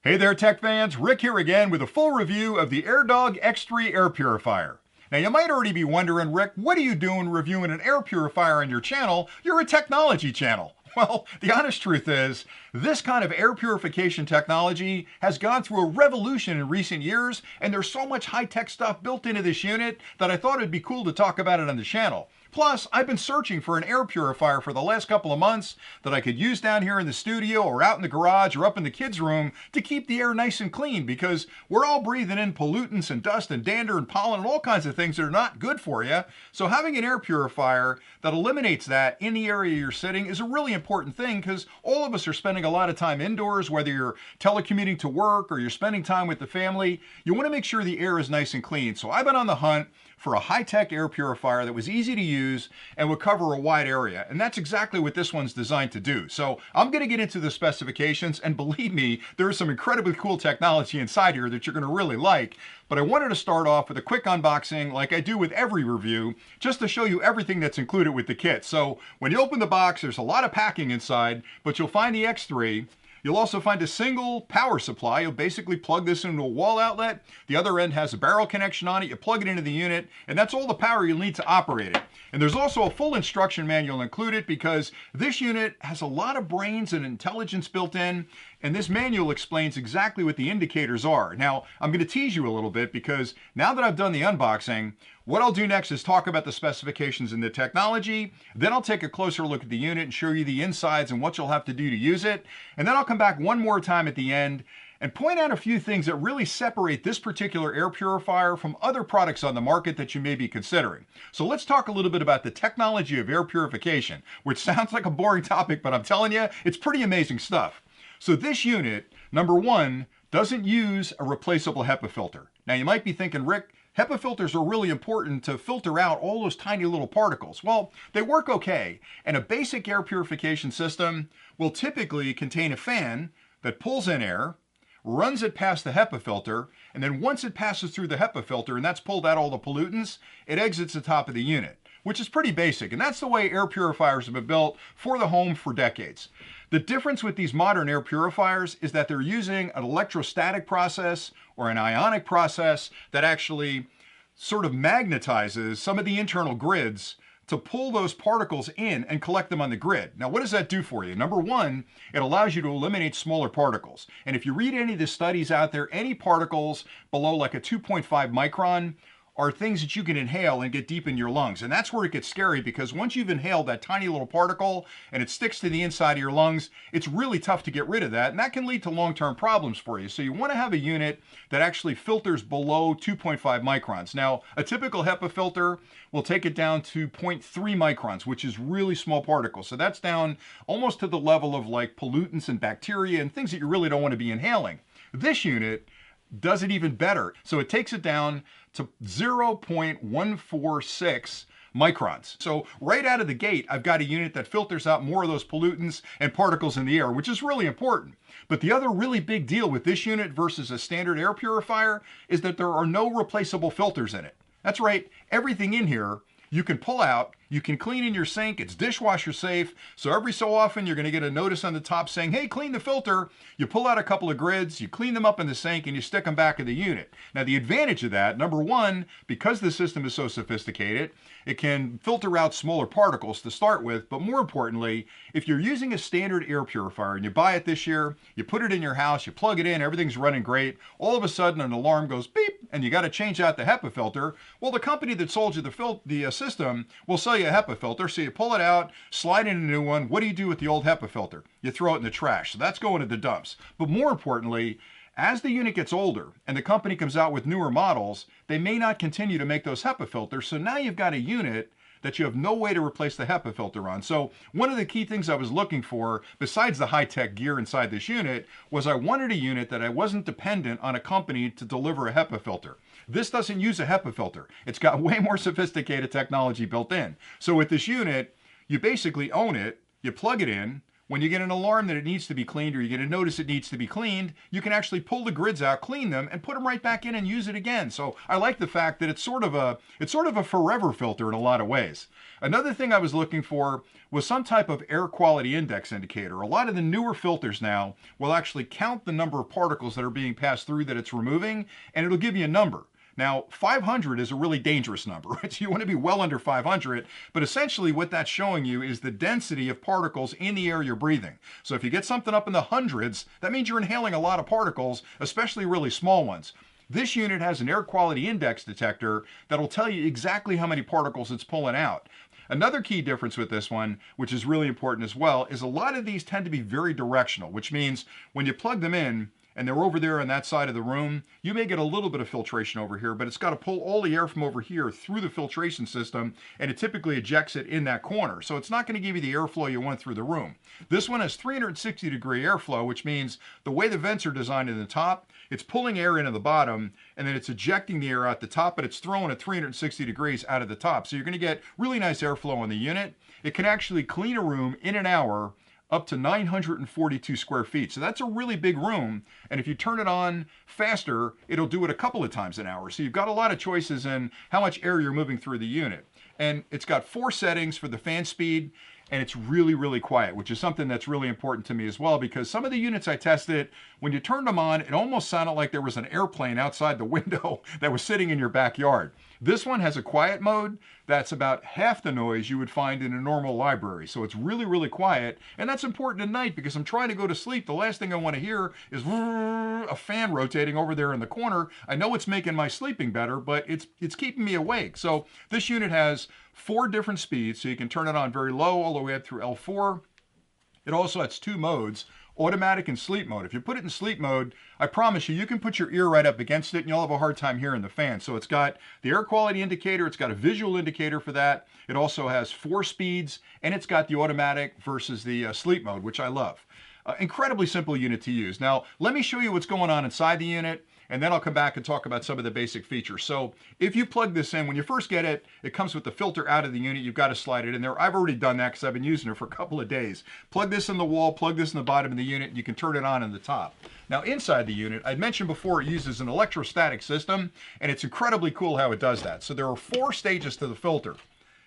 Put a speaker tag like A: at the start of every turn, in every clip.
A: Hey there, tech fans. Rick here again with a full review of the Airdog X3 air purifier. Now, you might already be wondering, Rick, what are you doing reviewing an air purifier on your channel? You're a technology channel. Well, the honest truth is, this kind of air purification technology has gone through a revolution in recent years, and there's so much high-tech stuff built into this unit that I thought it'd be cool to talk about it on the channel. Plus, I've been searching for an air purifier for the last couple of months that I could use down here in the studio or out in the garage or up in the kids' room to keep the air nice and clean, because we're all breathing in pollutants and dust and dander and pollen and all kinds of things that are not good for you. So having an air purifier that eliminates that in the area you're sitting is a really important thing, because all of us are spending a lot of time indoors, whether you're telecommuting to work or you're spending time with the family. You want to make sure the air is nice and clean. So I've been on the hunt for a high-tech air purifier that was easy to use and would cover a wide area. And that's exactly what this one's designed to do. So I'm going to get into the specifications, and believe me, there is some incredibly cool technology inside here that you're going to really like. But I wanted to start off with a quick unboxing like I do with every review, just to show you everything that's included with the kit. So when you open the box, there's a lot of packing inside, but you'll find the X3. You'll also find a single power supply. You'll basically plug this into a wall outlet. The other end has a barrel connection on it. You plug it into the unit, and that's all the power you'll need to operate it. And there's also a full instruction manual included, because this unit has a lot of brains and intelligence built in, and this manual explains exactly what the indicators are. Now, I'm going to tease you a little bit, because now that I've done the unboxing, what I'll do next is talk about the specifications and the technology. Then I'll take a closer look at the unit and show you the insides and what you'll have to do to use it. And then I'll come back one more time at the end and point out a few things that really separate this particular air purifier from other products on the market that you may be considering. So let's talk a little bit about the technology of air purification, which sounds like a boring topic, but I'm telling you, it's pretty amazing stuff. So this unit, number one, doesn't use a replaceable HEPA filter. Now you might be thinking, Rick, HEPA filters are really important to filter out all those tiny little particles. Well, they work okay, and a basic air purification system will typically contain a fan that pulls in air, runs it past the HEPA filter, and then once it passes through the HEPA filter and that's pulled out all the pollutants, it exits the top of the unit, which is pretty basic. And that's the way air purifiers have been built for the home for decades. The difference with these modern air purifiers is that they're using an electrostatic process or an ionic process that actually sort of magnetizes some of the internal grids to pull those particles in and collect them on the grid. Now, what does that do for you? Number one, it allows you to eliminate smaller particles. And if you read any of the studies out there, any particles below like a 2.5 micron are things that you can inhale and get deep in your lungs. And that's where it gets scary, because once you've inhaled that tiny little particle and it sticks to the inside of your lungs, it's really tough to get rid of that, and that can lead to long-term problems for you. So you want to have a unit that actually filters below 2.5 microns. Now, a typical HEPA filter will take it down to 0.3 microns, which is really small particles. So that's down almost to the level of like pollutants and bacteria and things that you really don't want to be inhaling. This unit does it even better. So it takes it down to 0.146 microns. So right out of the gate, I've got a unit that filters out more of those pollutants and particles in the air, which is really important. But the other really big deal with this unit versus a standard air purifier is that there are no replaceable filters in it. That's right, everything in here you can pull out, you can clean in your sink, it's dishwasher safe, so every so often you're going to get a notice on the top saying, hey, clean the filter. You pull out a couple of grids, you clean them up in the sink, and you stick them back in the unit. Now, the advantage of that, number one, because the system is so sophisticated, it can filter out smaller particles to start with, but more importantly, if you're using a standard air purifier and you buy it this year, you put it in your house, you plug it in, everything's running great, all of a sudden an alarm goes beep, and you got to change out the HEPA filter. Well, the company that sold you the system will sell you a HEPA filter, so you pull it out, slide in a new one. What do you do with the old HEPA filter? You throw it in the trash. So that's going to the dumps. But more importantly, as the unit gets older and the company comes out with newer models, they may not continue to make those HEPA filters. So now you've got a unit that you have no way to replace the HEPA filter on. So one of the key things I was looking for, besides the high-tech gear inside this unit, was I wanted a unit that I wasn't dependent on a company to deliver a HEPA filter. This doesn't use a HEPA filter. It's got way more sophisticated technology built in. So with this unit, you basically own it, you plug it in. when you get an alarm that it needs to be cleaned or you get a notice it needs to be cleaned, you can actually pull the grids out, clean them, and put them right back in and use it again. So I like the fact that it's sort of a forever filter in a lot of ways. Another thing I was looking for was some type of air quality index indicator. A lot of the newer filters now will actually count the number of particles that are being passed through that it's removing, and it'll give you a number. Now, 500 is a really dangerous number, right? So you want to be well under 500, but essentially what that's showing you is the density of particles in the air you're breathing. So if you get something up in the hundreds, that means you're inhaling a lot of particles, especially really small ones. This unit has an air quality index detector that'll tell you exactly how many particles it's pulling out. Another key difference with this one, which is really important as well, is a lot of these tend to be very directional, which means when you plug them in, and they're over there on that side of the room, you may get a little bit of filtration over here, but it's got to pull all the air from over here through the filtration system, and it typically ejects it in that corner. So it's not going to give you the airflow you want through the room. This one has 360-degree airflow, which means the way the vents are designed in the top, it's pulling air into the bottom, and then it's ejecting the air out the top, but it's throwing it 360 degrees out of the top. So you're going to get really nice airflow on the unit. It can actually clean a room in an hour up to 942 square feet. So that's a really big room. And if you turn it on faster, it'll do it a couple of times an hour. So you've got a lot of choices in how much air you're moving through the unit. And it's got 4 settings for the fan speed, and it's really, really quiet, which is something that's really important to me as well, because some of the units I tested, when you turned them on, it almost sounded like there was an airplane outside the window that was sitting in your backyard. This one has a quiet mode that's about half the noise you would find in a normal library. So it's really, really quiet. And that's important at night because I'm trying to go to sleep. The last thing I want to hear is a fan rotating over there in the corner. I know it's making my sleeping better, but it's keeping me awake. So this unit has 4 different speeds. So you can turn it on very low all the way up through L4. It also has 2 modes, automatic and sleep mode. If you put it in sleep mode, I promise you, you can put your ear right up against it and you'll have a hard time hearing the fan. So it's got the air quality indicator, it's got a visual indicator for that. It also has 4 speeds, and it's got the automatic versus the sleep mode, which I love. Incredibly simple unit to use. Now, let me show you what's going on inside the unit, and then I'll come back and talk about some of the basic features. So if you plug this in, when you first get it, it comes with the filter out of the unit. You've got to slide it in there. I've already done that because I've been using it for a couple of days. Plug this in the wall, plug this in the bottom of the unit, and you can turn it on in the top. Now inside the unit, I mentioned before it uses an electrostatic system, and it's incredibly cool how it does that. So there are 4 stages to the filter.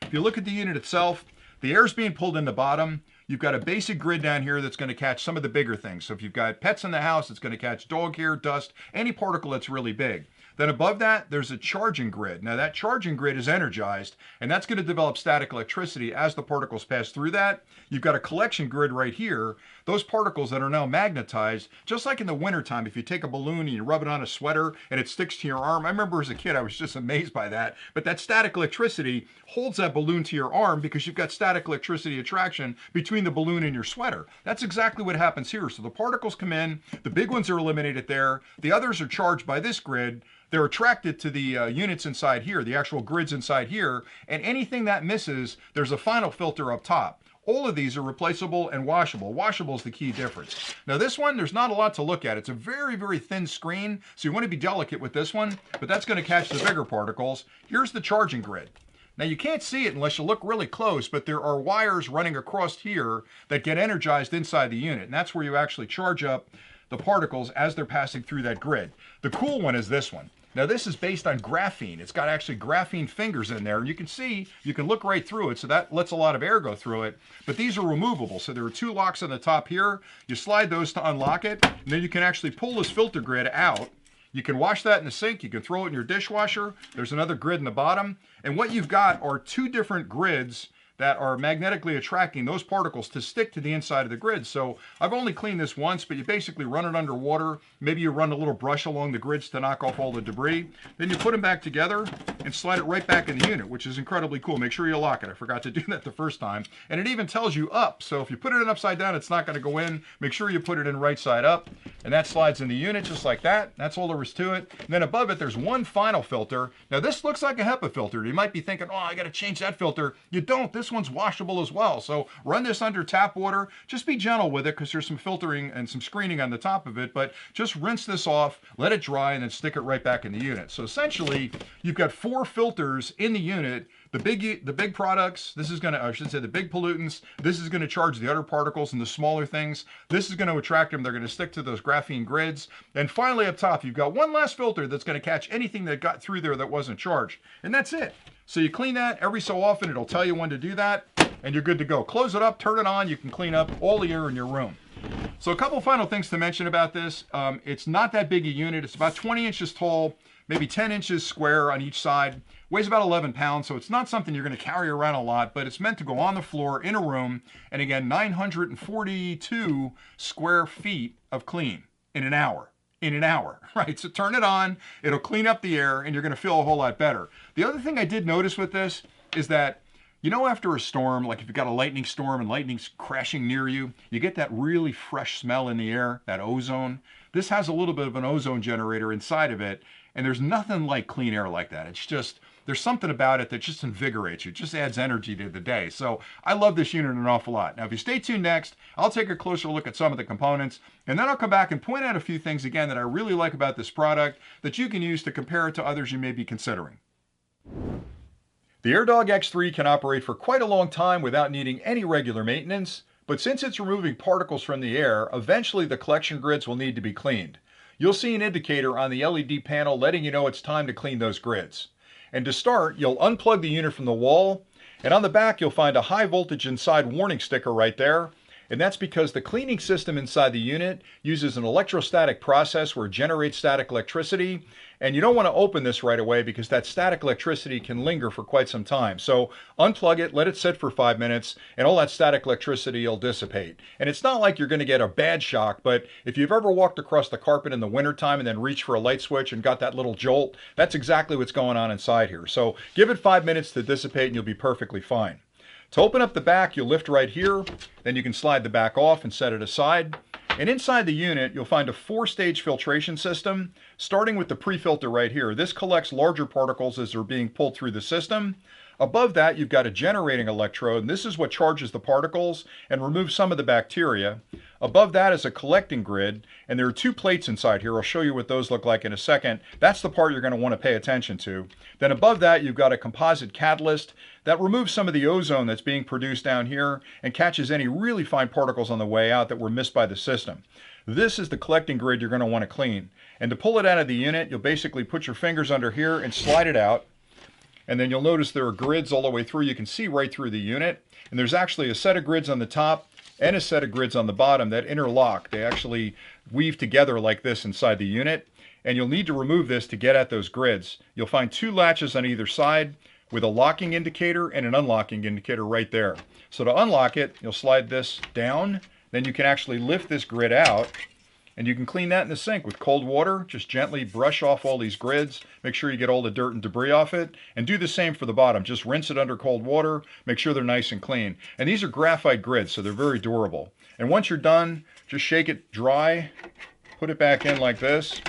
A: If you look at the unit itself, the air's being pulled in the bottom. You've got a basic grid down here that's going to catch some of the bigger things. So if you've got pets in the house, it's going to catch dog hair, dust, any particle that's really big. Then above that, there's a charging grid. Now that charging grid is energized, and that's going to develop static electricity as the particles pass through that. You've got a collection grid right here. Those particles that are now magnetized, just like in the wintertime, if you take a balloon and you rub it on a sweater and it sticks to your arm. I remember as a kid, I was just amazed by that. But that static electricity holds that balloon to your arm because you've got static electricity attraction between the balloon and your sweater. That's exactly what happens here. So the particles come in, the big ones are eliminated there. The others are charged by this grid. They're attracted to the units inside here, the actual grids inside here, and anything that misses, there's a final filter up top. All of these are replaceable and washable. Washable is the key difference. Now this one, there's not a lot to look at. It's a very, very thin screen, so you want to be delicate with this one, but that's going to catch the bigger particles. Here's the charging grid. Now you can't see it unless you look really close, but there are wires running across here that get energized inside the unit, and that's where you actually charge up the particles as they're passing through that grid. The cool one is this one. Now this is based on graphene. It's got actually graphene fingers in there, and you can see, you can look right through it, so that lets a lot of air go through it. But these are removable, so there are 2 locks on the top here. You slide those to unlock it, and then you can actually pull this filter grid out. You can wash that in the sink, you can throw it in your dishwasher. There's another grid in the bottom, and what you've got are 2 different grids that are magnetically attracting those particles to stick to the inside of the grid. So I've only cleaned this once, but you basically run it under water. Maybe you run a little brush along the grids to knock off all the debris. Then you put them back together and slide it right back in the unit, which is incredibly cool. Make sure you lock it. I forgot to do that the first time. And it even tells you up. So if you put it in upside down, it's not going to go in. Make sure you put it in right side up. And that slides in the unit just like that. That's all there is to it. And then above it, there's one final filter. Now this looks like a HEPA filter. You might be thinking, oh, I got to change that filter. You don't. This one's washable as well. So run this under tap water. Just be gentle with it because there's some filtering and some screening on the top of it, but just rinse this off, let it dry, and then stick it right back in the unit. So essentially, you've got 4 4 filters in the unit. The big products, this is gonna, I should say the big pollutants, this is gonna charge the other particles, and the smaller things, this is gonna attract them. They're gonna stick to those graphene grids. And finally up top, you've got one last filter that's gonna catch anything that got through there that wasn't charged. And that's it. So you clean that every so often, it'll tell you when to do that, and you're good to go. Close it up, turn it on, you can clean up all the air in your room. So a couple final things to mention about this. It's not that big a unit. It's about 20 inches tall, maybe 10 inches square on each side. Weighs about 11 pounds, so it's not something you're going to carry around a lot, but it's meant to go on the floor in a room. And again, 942 square feet of clean in an hour. In an hour, right? So turn it on, it'll clean up the air, and you're going to feel a whole lot better. The other thing I did notice with this is that, you know, after a storm, like if you've got a lightning storm and lightning's crashing near you, you get that really fresh smell in the air, that ozone. This has a little bit of an ozone generator inside of it, and there's nothing like clean air like that. It's just, there's something about it that just invigorates you, just adds energy to the day. So I love this unit an awful lot. Now, if you stay tuned next, I'll take a closer look at some of the components, and then I'll come back and point out a few things again that I really like about this product that you can use to compare it to others you may be considering. The Airdog X3 can operate for quite a long time without needing any regular maintenance, but since it's removing particles from the air, eventually the collection grids will need to be cleaned. You'll see an indicator on the LED panel letting you know it's time to clean those grids. And to start, you'll unplug the unit from the wall, and on the back you'll find a high voltage inside warning sticker right there. And that's because the cleaning system inside the unit uses an electrostatic process where it generates static electricity. And you don't want to open this right away because that static electricity can linger for quite some time. So unplug it, let it sit for 5 minutes, and all that static electricity will dissipate. And it's not like you're going to get a bad shock, but if you've ever walked across the carpet in the wintertime and then reached for a light switch and got that little jolt, that's exactly what's going on inside here. So give it 5 minutes to dissipate and you'll be perfectly fine. To open up the back, you'll lift right here, then you can slide the back off and set it aside. And inside the unit, you'll find a 4-stage filtration system, starting with the pre-filter right here. This collects larger particles as they're being pulled through the system. Above that, you've got a generating electrode, and this is what charges the particles and removes some of the bacteria. Above that is a collecting grid, and there are 2 plates inside here. I'll show you what those look like in a second. That's the part you're going to want to pay attention to. Then above that, you've got a composite catalyst that removes some of the ozone that's being produced down here and catches any really fine particles on the way out that were missed by the system. This is the collecting grid you're going to want to clean. And to pull it out of the unit, you'll basically put your fingers under here and slide it out. And then you'll notice there are grids all the way through. You can see right through the unit. And there's actually a set of grids on the top and a set of grids on the bottom that interlock. They actually weave together like this inside the unit. And you'll need to remove this to get at those grids. You'll find 2 latches on either side with a locking indicator and an unlocking indicator right there. So to unlock it, you'll slide this down. Then you can actually lift this grid out. And you can clean that in the sink with cold water. Just gently brush off all these grids. Make sure you get all the dirt and debris off it. And do the same for the bottom. Just rinse it under cold water. Make sure they're nice and clean. And these are graphite grids, so they're very durable. And once you're done, just shake it dry. Put it back in like this.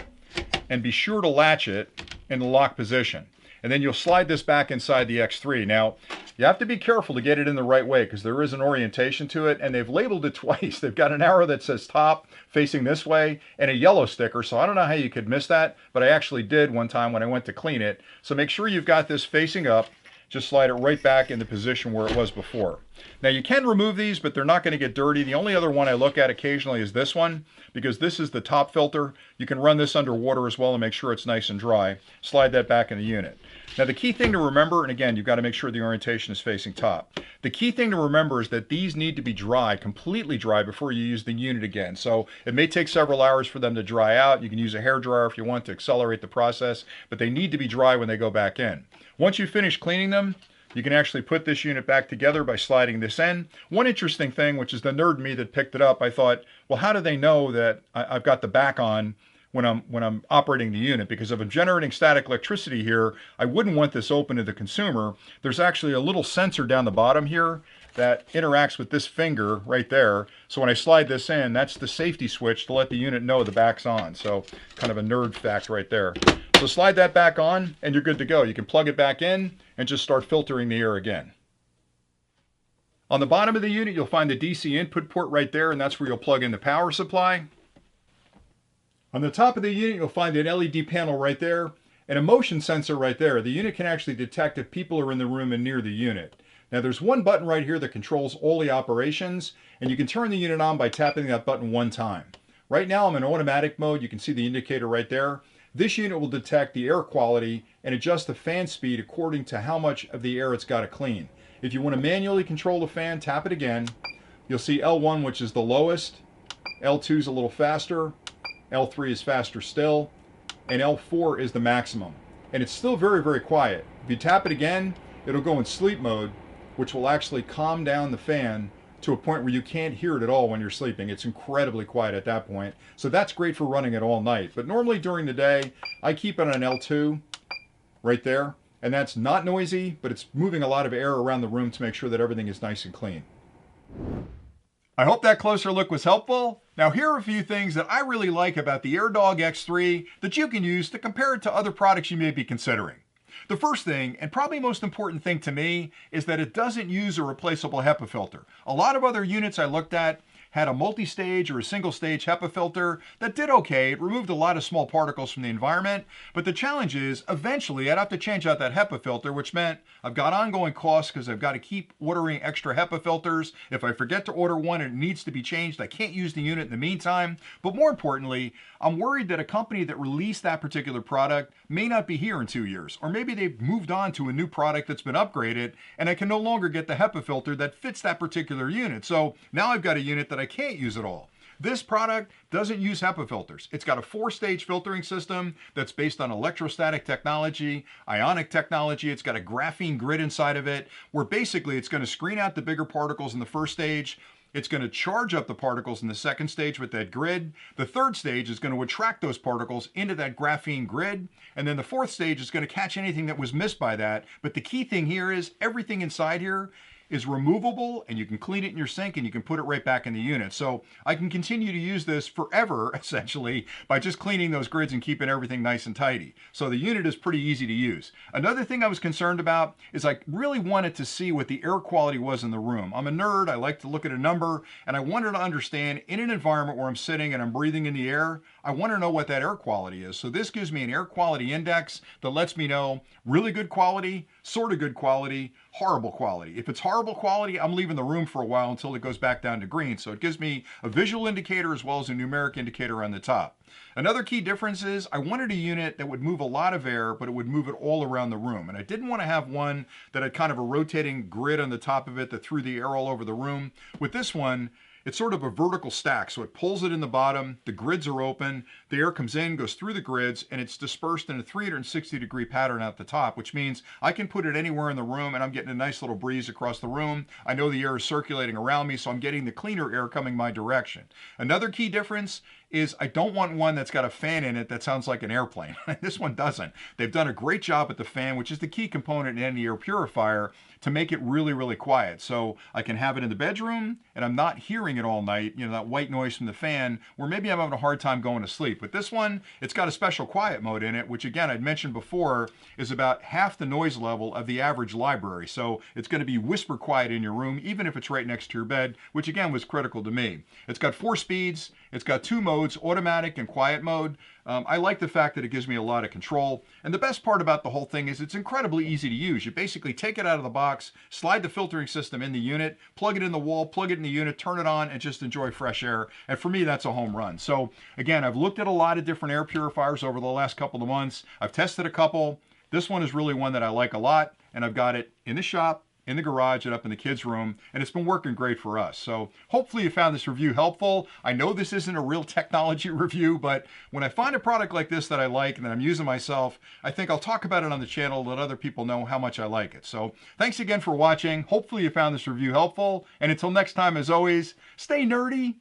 A: And be sure to latch it in the lock position. And then you'll slide this back inside the X3. Now, you have to be careful to get it in the right way because there is an orientation to it, and they've labeled it twice. They've got an arrow that says top facing this way and a yellow sticker, so I don't know how you could miss that, but I actually did one time when I went to clean it. So make sure you've got this facing up. Just slide it right back in the position where it was before. Now you can remove these, but they're not going to get dirty. The only other one I look at occasionally is this one, because this is the top filter. You can run this under water as well and make sure it's nice and dry. Slide that back in the unit. Now the key thing to remember, and again, you've got to make sure the orientation is facing top. The key thing to remember is that these need to be dry, completely dry, before you use the unit again. So it may take several hours for them to dry out. You can use a hairdryer if you want to accelerate the process, but they need to be dry when they go back in. Once you finish cleaning them, you can actually put this unit back together by sliding this in. One interesting thing, which is the nerd in me that picked it up, I thought, well, how do they know that I've got the back on when I'm operating the unit? Because if I'm generating static electricity here, I wouldn't want this open to the consumer. There's actually a little sensor down the bottom here that interacts with this finger right there. So when I slide this in, that's the safety switch to let the unit know the back's on. So kind of a nerd fact right there. So slide that back on and you're good to go. You can plug it back in and just start filtering the air again. On the bottom of the unit, you'll find the DC input port right there, and that's where you'll plug in the power supply. On the top of the unit, you'll find an LED panel right there, And a motion sensor right there. The unit can actually detect if people are in the room and near the unit. Now there's one button right here that controls all the operations, and you can turn the unit on by tapping that button one time. Right now I'm in automatic mode. You can see the indicator right there. This unit will detect the air quality and adjust the fan speed according to how much of the air it's got to clean. If you want to manually control the fan, tap it again. You'll see L1, which is the lowest, L2 is a little faster, L3 is faster still, and L4 is the maximum. And it's still very, very quiet. If you tap it again, it'll go in sleep mode, which will actually calm down the fan to a point where you can't hear it at all when you're sleeping. It's incredibly quiet at that point. So that's great for running it all night. But normally during the day, I keep it on L2 right there. And that's not noisy, but it's moving a lot of air around the room to make sure that everything is nice and clean. I hope that closer look was helpful. Now here are a few things that I really like about the Airdog X3 that you can use to compare it to other products you may be considering. The first thing, and probably most important thing to me, is that it doesn't use a replaceable HEPA filter. A lot of other units I looked at had a multi-stage or a single-stage HEPA filter that did okay. It removed a lot of small particles from the environment, but the challenge is eventually I'd have to change out that HEPA filter, which meant I've got ongoing costs because I've got to keep ordering extra HEPA filters. If I forget to order one and it needs to be changed, I can't use the unit in the meantime. But more importantly, I'm worried that a company that released that particular product may not be here in 2 years, or maybe they've moved on to a new product that's been upgraded and I can no longer get the HEPA filter that fits that particular unit. So now I've got a unit that I can't use at all. This product doesn't use HEPA filters. It's got a 4-stage filtering system that's based on electrostatic technology, ionic technology. It's got a graphene grid inside of it, where basically it's going to screen out the bigger particles in the first stage. It's going to charge up the particles in the second stage with that grid. The third stage is going to attract those particles into that graphene grid. And then the fourth stage is going to catch anything that was missed by that. But the key thing here is everything inside here is removable, and you can clean it in your sink and you can put it right back in the unit. So I can continue to use this forever, essentially, by just cleaning those grids and keeping everything nice and tidy. So the unit is pretty easy to use. Another thing I was concerned about is I really wanted to see what the air quality was in the room. I'm a nerd, I like to look at a number, and I wanted to understand in an environment where I'm sitting and I'm breathing in the air, I want to know what that air quality is. So this gives me an air quality index that lets me know really good quality, sort of good quality, horrible quality. If it's horrible quality, I'm leaving the room for a while until it goes back down to green. So it gives me a visual indicator as well as a numeric indicator on the top. Another key difference is I wanted a unit that would move a lot of air, but it would move it all around the room. And I didn't want to have one that had kind of a rotating grid on the top of it that threw the air all over the room. With this one, it's sort of a vertical stack, so it pulls it in the bottom, the grids are open, the air comes in, goes through the grids, and it's dispersed in a 360-degree pattern at the top, which means I can put it anywhere in the room and I'm getting a nice little breeze across the room. I know the air is circulating around me, so I'm getting the cleaner air coming my direction. Another key difference is I don't want one that's got a fan in it that sounds like an airplane. This one doesn't. They've done a great job at the fan, which is the key component in any air purifier, to make it really, really quiet. So I can have it in the bedroom and I'm not hearing it all night, you know, that white noise from the fan, where maybe I'm having a hard time going to sleep. But this one, it's got a special quiet mode in it, which again, I'd mentioned before, is about half the noise level of the average library. So it's going to be whisper quiet in your room, even if it's right next to your bed, which again was critical to me. It's got 4 speeds. It's got 2 modes, automatic and quiet mode. I like the fact that it gives me a lot of control. And the best part about the whole thing is it's incredibly easy to use. You basically take it out of the box, slide the filtering system in the unit, plug it in the wall, plug it in the unit, turn it on, and just enjoy fresh air. And for me, that's a home run. So again, I've looked at a lot of different air purifiers over the last couple of months. I've tested a couple. This one is really one that I like a lot, and I've got it in the shop, in the garage, and up in the kids' room, and it's been working great for us. So hopefully you found this review helpful. I know this isn't a real technology review, but when I find a product like this that I like and that I'm using myself, I think I'll talk about it on the channel, let other people know how much I like it. So thanks again for watching. Hopefully you found this review helpful, and until next time, as always, stay nerdy.